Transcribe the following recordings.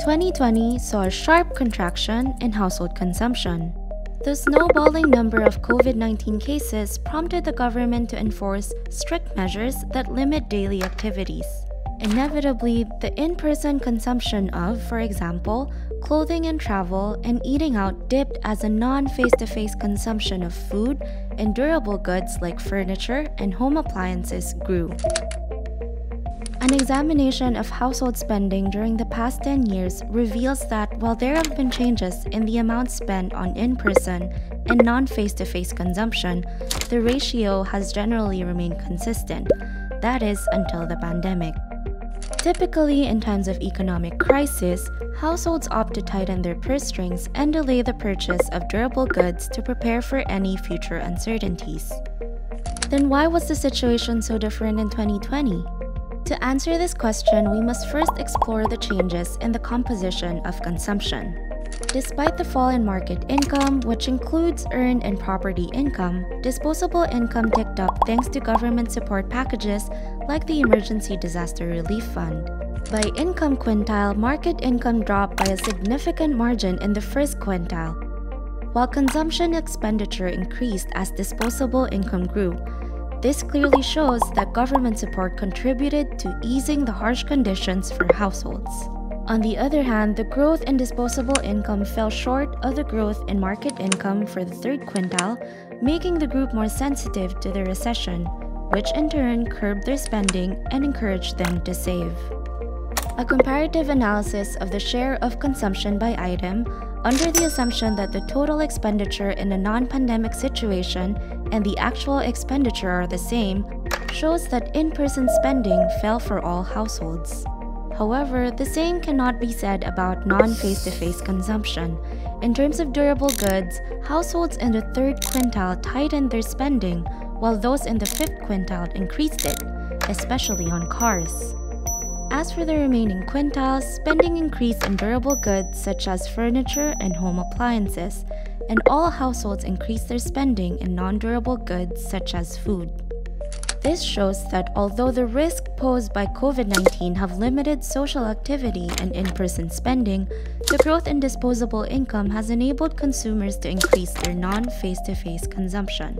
2020 saw a sharp contraction in household consumption. The snowballing number of COVID-19 cases prompted the government to enforce strict measures that limit daily activities. Inevitably, the in-person consumption of, for example, clothing and travel and eating out dipped as a non-face-to-face consumption of food and durable goods like furniture and home appliances grew. An examination of household spending during the past 10 years reveals that while there have been changes in the amount spent on in-person and non-face-to-face consumption, the ratio has generally remained consistent, that is, until the pandemic. Typically, in times of economic crisis, households opt to tighten their purse strings and delay the purchase of durable goods to prepare for any future uncertainties. Then why was the situation so different in 2020? To answer this question, we must first explore the changes in the composition of consumption. Despite the fall in market income, which includes earned and property income, disposable income ticked up thanks to government support packages like the Emergency Disaster Relief Fund. By income quintile, market income dropped by a significant margin in the first quintile, while consumption expenditure increased as disposable income grew. This clearly shows that government support contributed to easing the harsh conditions for households. On the other hand, the growth in disposable income fell short of the growth in market income for the third quintile, making the group more sensitive to the recession, which in turn curbed their spending and encouraged them to save. A comparative analysis of the share of consumption by item, under the assumption that the total expenditure in a non-pandemic situation and the actual expenditure are the same, shows that in-person spending fell for all households. However, the same cannot be said about non-face-to-face consumption. In terms of durable goods, households in the third quintile tightened their spending, while those in the fifth quintile increased it, especially on cars. As for the remaining quintiles, spending increased in durable goods such as furniture and home appliances, and all households increased their spending in non-durable goods such as food. This shows that although the risk posed by COVID-19 have limited social activity and in-person spending, the growth in disposable income has enabled consumers to increase their non-face-to-face consumption.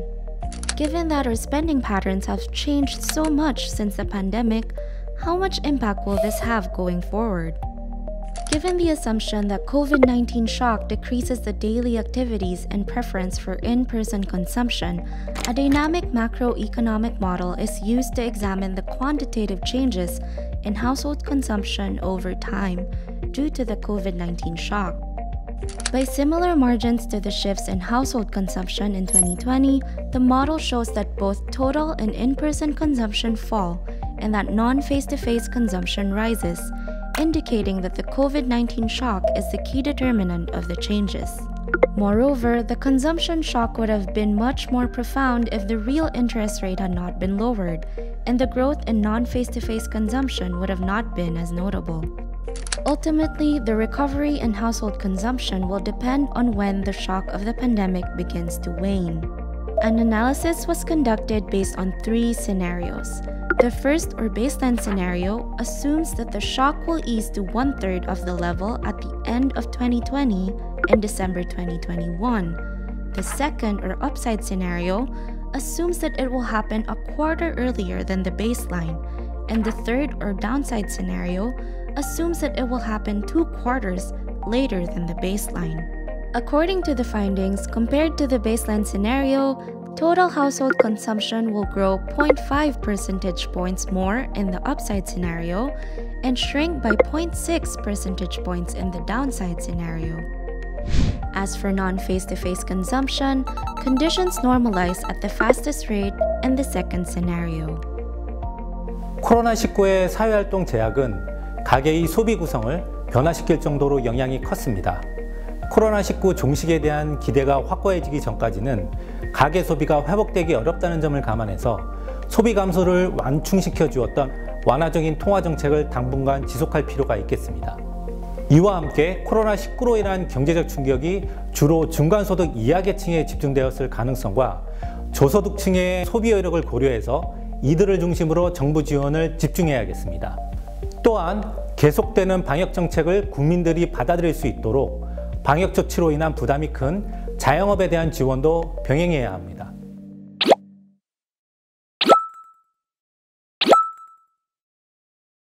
Given that our spending patterns have changed so much since the pandemic, how much impact will this have going forward? Given the assumption that COVID-19 shock decreases the daily activities and preference for in-person consumption, a dynamic macroeconomic model is used to examine the quantitative changes in household consumption over time due to the COVID-19 shock. By similar margins to the shifts in household consumption in 2020, the model shows that both total and in-person consumption fall and that non-face-to-face consumption rises, indicating that the COVID-19 shock is the key determinant of the changes. Moreover, the consumption shock would have been much more profound if the real interest rate had not been lowered, and the growth in non-face-to-face consumption would have not been as notable. Ultimately, the recovery in household consumption will depend on when the shock of the pandemic begins to wane. An analysis was conducted based on 3 scenarios. The first, or baseline scenario, assumes that the shock will ease to 1/3 of the level at the end of 2020 and December 2021. The second, or upside scenario, assumes that it will happen a quarter earlier than the baseline. And the third, or downside scenario, assumes that it will happen 2 quarters later than the baseline. According to the findings, compared to the baseline scenario, total household consumption will grow 0.5 percentage points more in the upside scenario and shrink by 0.6 percentage points in the downside scenario. As for non-face-to-face consumption, conditions normalize at the fastest rate in the second scenario. 코로나19의 사회활동 제약은 가계의 소비 구성을 변화시킬 정도로 영향이 컸습니다. 코로나19 종식에 대한 기대가 확고해지기 전까지는 가계 소비가 회복되기 어렵다는 점을 감안해서 소비 감소를 완충시켜 주었던 완화적인 통화 정책을 당분간 지속할 필요가 있겠습니다. 이와 함께 코로나19로 인한 경제적 충격이 주로 중간소득 이하 계층에 집중되었을 가능성과 저소득층의 소비 여력을 고려해서 이들을 중심으로 정부 지원을 집중해야겠습니다. 또한 계속되는 방역 정책을 국민들이 받아들일 수 있도록 방역 조치로 인한 부담이 큰 자영업에 대한 지원도 병행해야 합니다.